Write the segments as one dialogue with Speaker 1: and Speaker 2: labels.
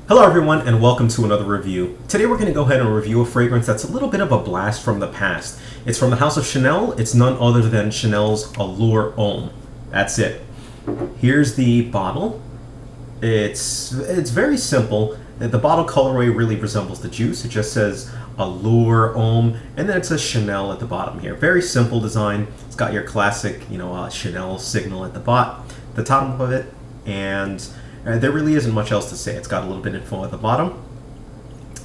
Speaker 1: Hello everyone and welcome to another review. Today we're going to go ahead and review a fragrance that's a little bit of a blast from the past. It's from the house of Chanel. It's none other than Chanel's Allure Homme. That's it. Here's the bottle. It's very simple. The bottle colorway really resembles the juice. It just says Allure Homme and then it says Chanel at the bottom here. Very simple design. It's got your classic, Chanel signal at the top of it, and there really isn't much else to say. It's got a little bit of info at the bottom,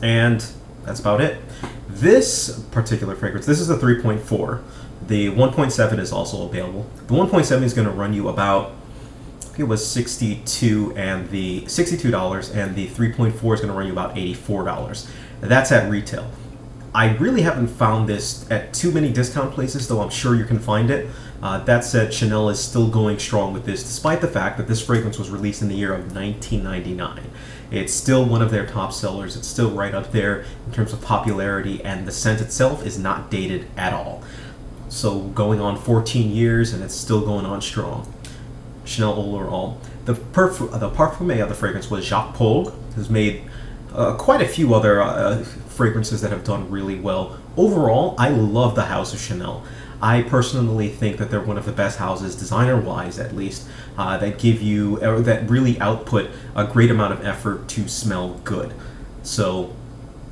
Speaker 1: and that's about it. This particular fragrance, this is a 3.4. The 1.7 is also available. The 1.7 is going to run you about, I think it was $62, and the $62, and the 3.4 is going to run you about $84. That's at retail. I really haven't found this at too many discount places, though I'm sure you can find it. That said, Chanel is still going strong with this, despite the fact that this fragrance was released in the year of 1999. It's still one of their top sellers. It's still right up there in terms of popularity, and the scent itself is not dated at all. So going on 14 years, and it's still going on strong. Chanel Allure Homme. The parfumé of the fragrance was Jacques Paul, who's made quite a few other fragrances that have done really well. Overall, I love the house of Chanel. I personally think that they're one of the best houses, designer-wise at least, that give you, or that really output a great amount of effort to smell good. So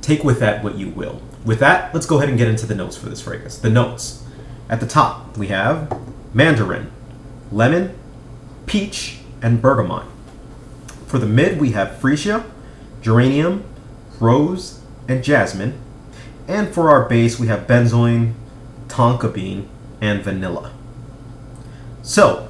Speaker 1: take with that what you will. With that, let's go ahead and get into the notes for this fragrance. The notes. At the top, we have mandarin, lemon, peach, and bergamot. For the mid, we have freesia, geranium, rose, and jasmine. And for our base, we have benzoin, tonka bean, and vanilla. So,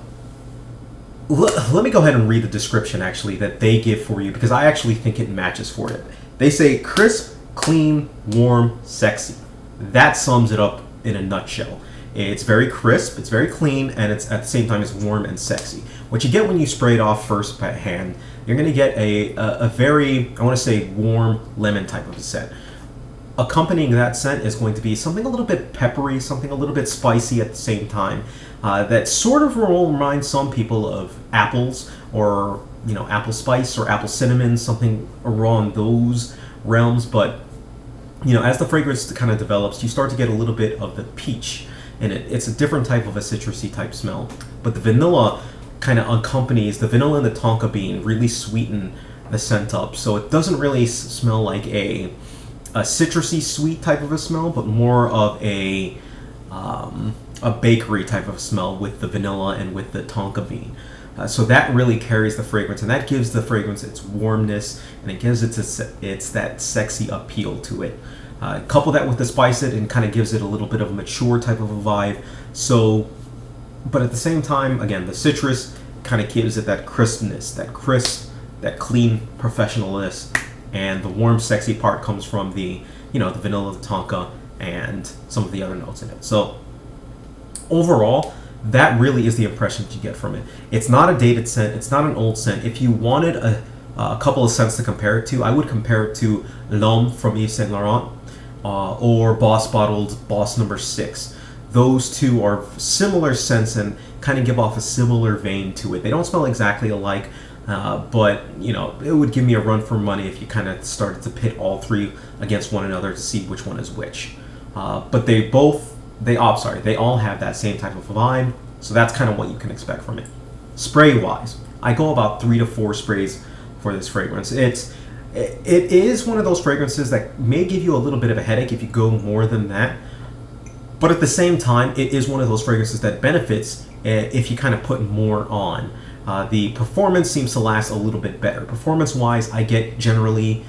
Speaker 1: let me go ahead and read the description actually that they give for you, because I actually think it matches for it. They say crisp, clean, warm, sexy. That sums it up in a nutshell. It's very crisp, it's very clean, and it's at the same time it's warm and sexy. What you get when you spray it off first by hand, you're going to get a very, I want to say, warm lemon type of a scent. Accompanying that scent is going to be something a little bit peppery, something a little bit spicy at the same time. That sort of will remind some people of apples, or apple spice or apple cinnamon, something around those realms. But as the fragrance kind of develops, you start to get a little bit of the peach in it. It's a different type of a citrusy type smell, but the vanilla kind of accompanies, the vanilla and the tonka bean really sweeten the scent up, so it doesn't really smell like a citrusy sweet type of a smell, but more of a bakery type of smell with the vanilla and with the tonka bean. So that really carries the fragrance, and that gives the fragrance its warmness, and it gives it's that sexy appeal to it. Couple that with the spice, and kind of gives it a little bit of a mature type of a vibe. So, but at the same time, again, the citrus kind of gives it that crispness, that crisp, that clean professionalness. And the warm, sexy part comes from the vanilla, the tonka, and some of the other notes in it. So overall, that really is the impression that you get from it. It's not a dated scent. It's not an old scent. If you wanted a couple of scents to compare it to, I would compare it to L'Homme from Yves Saint Laurent, or Boss Bottled's Boss Number 6. Those two are similar scents and kind of give off a similar vein to it. They don't smell exactly alike. But it would give me a run for money if you kind of started to pit all three against one another to see which one is which. But they all have that same type of vibe, so that's kind of what you can expect from it. Spray wise, I go about 3 to 4 sprays for this fragrance. It is one of those fragrances that may give you a little bit of a headache if you go more than that. But at the same time, it is one of those fragrances that benefits if you kind of put more on. The performance seems to last a little bit better. Performance-wise, I get generally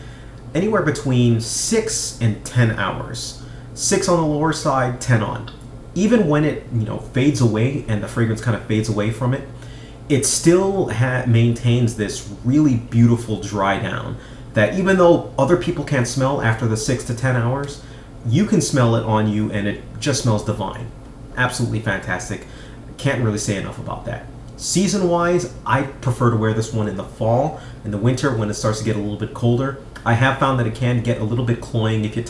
Speaker 1: anywhere between 6 and 10 hours. 6 on the lower side, 10 on. Even when it fades away and the fragrance kind of fades away from it, it still maintains this really beautiful dry down that even though other people can't smell after the 6 to 10 hours, you can smell it on you and it just smells divine. Absolutely fantastic. Can't really say enough about that. Season-wise, I prefer to wear this one in the fall. In the winter, when it starts to get a little bit colder, I have found that it can get a little bit cloying if you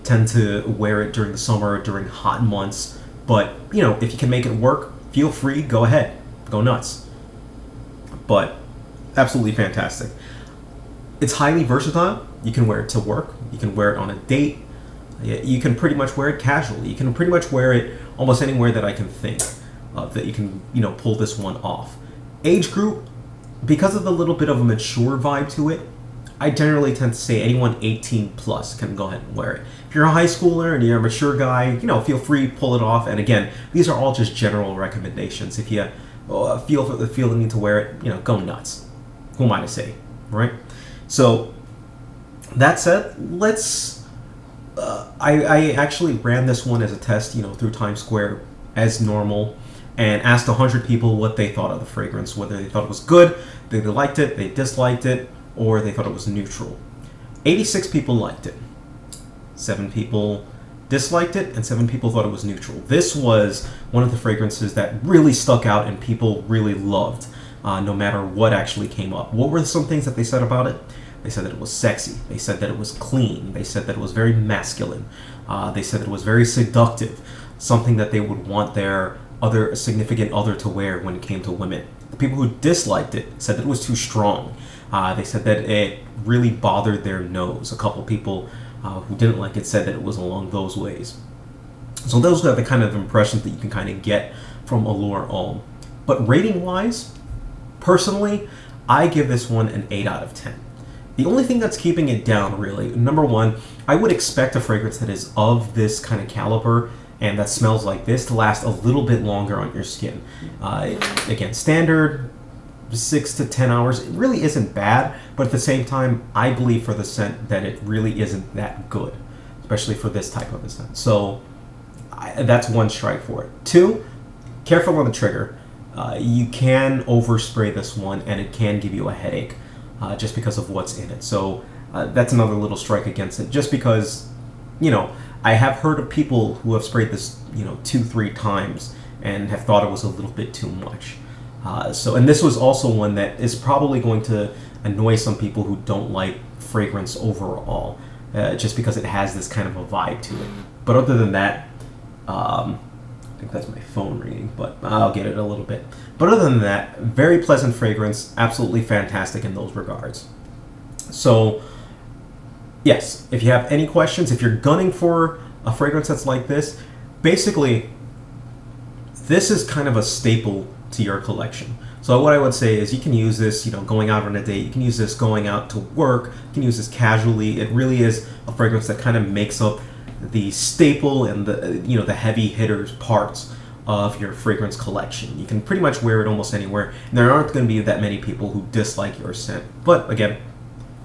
Speaker 1: tend to wear it during the summer or during hot months. But, if you can make it work, feel free, go ahead. Go nuts. But absolutely fantastic. It's highly versatile. You can wear it to work. You can wear it on a date. You can pretty much wear it casually. You can pretty much wear it almost anywhere that I can think of that you can, pull this one off. Age group, because of the little bit of a mature vibe to it, I generally tend to say anyone 18 plus can go ahead and wear it. If you're a high schooler and you're a mature guy, feel free to pull it off. And again, these are all just general recommendations. If you feel the need to wear it, go nuts. Who am I to say, right? So that said, let's. I actually ran this one as a test, through Times Square as normal, and asked 100 people what they thought of the fragrance, whether they thought it was good, they liked it, they disliked it, or they thought it was neutral. 86 people liked it. 7 people disliked it, and 7 people thought it was neutral. This was one of the fragrances that really stuck out and people really loved, no matter what actually came up. What were some things that they said about it? They said that it was sexy. They said that it was clean. They said that it was very masculine. They said that it was very seductive, something that they would want their other significant other to wear when it came to women. The people who disliked it said that it was too strong. They said that it really bothered their nose. A couple people who didn't like it said that it was along those ways. So those are the kind of impressions that you can kind of get from Allure Homme. But rating-wise, personally, I give this one an 8 out of 10. The only thing that's keeping it down, really, number one, I would expect a fragrance that is of this kind of caliber and that smells like this to last a little bit longer on your skin. Again, standard 6 to 10 hours, it really isn't bad, but at the same time, I believe for the scent that it really isn't that good, especially for this type of a scent. So that's one strike for it. 2, careful on the trigger. You can overspray this one and it can give you a headache just because of what's in it. So that's another little strike against it, just because, I have heard of people who have sprayed this, 2-3 times and have thought it was a little bit too much. And this was also one that is probably going to annoy some people who don't like fragrance overall, just because it has this kind of a vibe to it. But other than that, I think that's my phone ringing, but I'll get it a little bit. But other than that, very pleasant fragrance, absolutely fantastic in those regards. So, yes, if you have any questions, if you're gunning for a fragrance that's like this, basically, this is kind of a staple to your collection. So what I would say is you can use this, going out on a date. You can use this going out to work. You can use this casually. It really is a fragrance that kind of makes up the staple and the heavy hitters parts of your fragrance collection. You can pretty much wear it almost anywhere, and there aren't going to be that many people who dislike your scent. But again,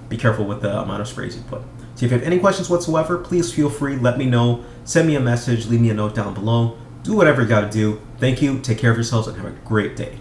Speaker 1: be careful with the amount of sprays you put. So if you have any questions whatsoever, please feel free, let me know, send me a message, leave me a note down below, do whatever you got to do. Thank you, take care of yourselves, and have a great day.